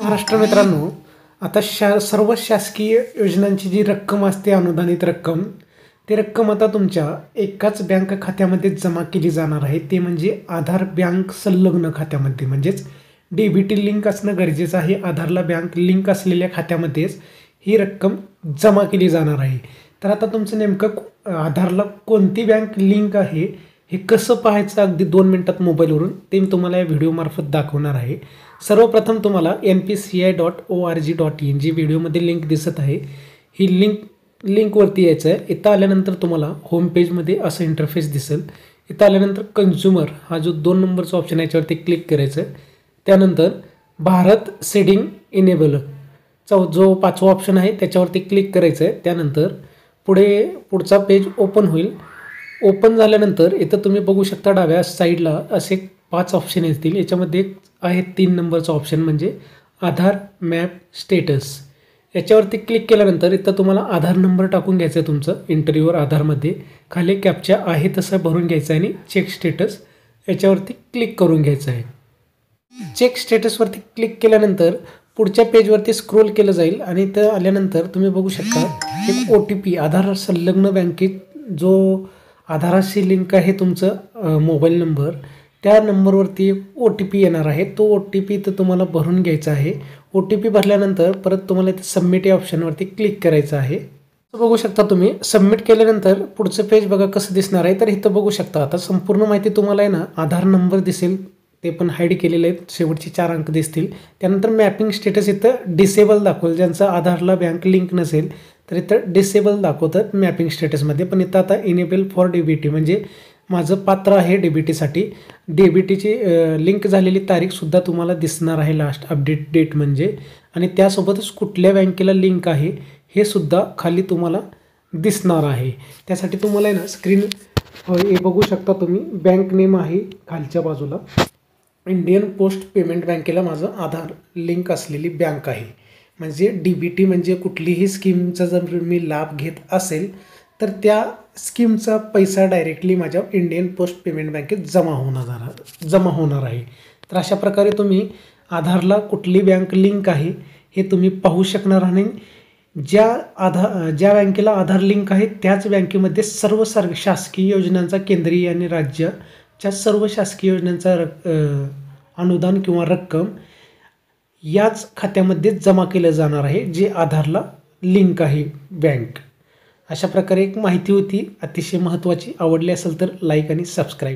महाराष्ट्र मित्रांनो, आता सर्व शासकीय योजनांची जी रक्कम असते अनुदानित रक्कम, ती रक्कम आता तुमच्या एकाच बँक खात्यामध्ये जमा केली जाणार आहे. ते म्हणजे आधार बँक संलग्न खात्यामध्ये, म्हणजेच DBT लिंक असणं गरजेचं आहे. आधारला बँक लिंक असलेल्या खात्यामध्येच ही रक्कम जमा केली जाणार आहे. तर आता तुमचं नेमकं आधारला कोणती बँक लिंक आहे हे कसं पाहायचं अगदी 2 मिनिटात मोबाईलवरून, ते मी तुम्हाला या व्हिडिओमार्फत दाखवणार आहे. सर्वप्रथम तुम्हाला npci.org.in जी व्हिडिओमध्ये लिंक दिसत आहे, ही लिंकवरती यायचं आहे. इथं आल्यानंतर तुम्हाला होम पेजमध्ये असं इंटरफेस दिसेल. इथं आल्यानंतर कन्झ्युमर हा जो 2 नंबरचा ऑप्शन आहे याच्यावरती क्लिक करायचं आहे. त्यानंतर भारत सीडिंग इनेबल जो 5वा ऑप्शन आहे त्याच्यावरती क्लिक करायचं आहे. त्यानंतर पुढचा पेज ओपन होईल. ओपन झाल्यानंतर इथं तुम्ही बघू शकता डाव्या साईडला असे 5 ऑप्शन येतील. याच्यामध्ये आहे 3 नंबरचा ऑप्शन म्हणजे आधार मॅप स्टेटस. याच्यावरती क्लिक केल्यानंतर इथं तुम्हाला आधार नंबर टाकून घ्यायचं आहे तुमचं इंटरव्ह्यूवर आधारमध्ये. खाली कॅप्चा आहे तसं भरून घ्यायचं आहे आणि चेक स्टेटस याच्यावरती क्लिक करून घ्यायचं आहे. चेक स्टेटसवरती क्लिक केल्यानंतर पुढच्या पेजवरती स्क्रोल केलं जाईल आणि इथं आल्यानंतर तुम्ही बघू शकता एक OTP आधार संलग्न बँकेत जो आधाराशी लिंक आहे तुमचं मोबाईल नंबर, त्या नंबरवरती OTP येणार आहे. तो OTP तर तुम्हाला भरून घ्यायचा आहे. OTP भरल्यानंतर परत तुम्हाला इथे सबमिट या ऑप्शनवरती क्लिक करायचं आहे. बघू शकता तुम्ही सबमिट केल्यानंतर पुढचं पेज बघा कसं दिसणार आहे. तर इथं बघू शकता आता संपूर्ण माहिती तुम्हाला आहे ना, आधार नंबर दिसेल, ते पण हाईड केलेले आहेत, शेवटचे 4 अंक दिसतील. त्यानंतर मॅपिंग स्टेटस इथं डिसेबल दाखवेल. ज्यांचं आधारला बँक लिंक नसेल तर इथं डिसेबल दाखवतात मॅपिंग स्टेटसमध्ये. पण इथं आता इनेबल फॉर DBT म्हणजे माझं पात्र आहे DBTसाठी. DBTची लिंक झालेली तारीखसुद्धा तुम्हाला दिसणार आहे, लास्ट अपडेट डेट म्हणजे. आणि त्यासोबतच कुठल्या बँकेला लिंक आहे हे सुद्धा खाली तुम्हाला दिसणार आहे. त्यासाठी तुम्हाला आहे ना स्क्रीन हे बघू शकता तुम्ही, बँक नेम आहे खालच्या बाजूला. इंडियन पोस्ट पेमेंट बँकेला माझं आधार लिंक असलेली बँक आहे. म्हणजे DBT म्हणजे कुठलीही स्कीमचा जर मी लाभ घेत असेल तर त्या स्कीमचा पैसा डायरेक्टली माझ्या इंडियन पोस्ट पेमेंट बँकेत जमा होणार आहे. तर अशा प्रकारे तुम्ही आधारला कुठली बँक लिंक आहे हे तुम्ही पाहू शकणार. आणि ज्या बँकेला आधार लिंक आहे त्याच बँकेमध्ये सर्व शासकीय योजनांचा, केंद्रीय आणि राज्याच्या सर्व शासकीय योजनांचा अनुदान किंवा रक्कम याच खात्यामध्ये जमा केलं जाणार आहे, जे आधारला लिंक आहे बँक. अशा प्रकारे एक माहिती होती अतिशय महत्त्वाची. आवडली असेल तर लाईक आणि सबस्क्राईब.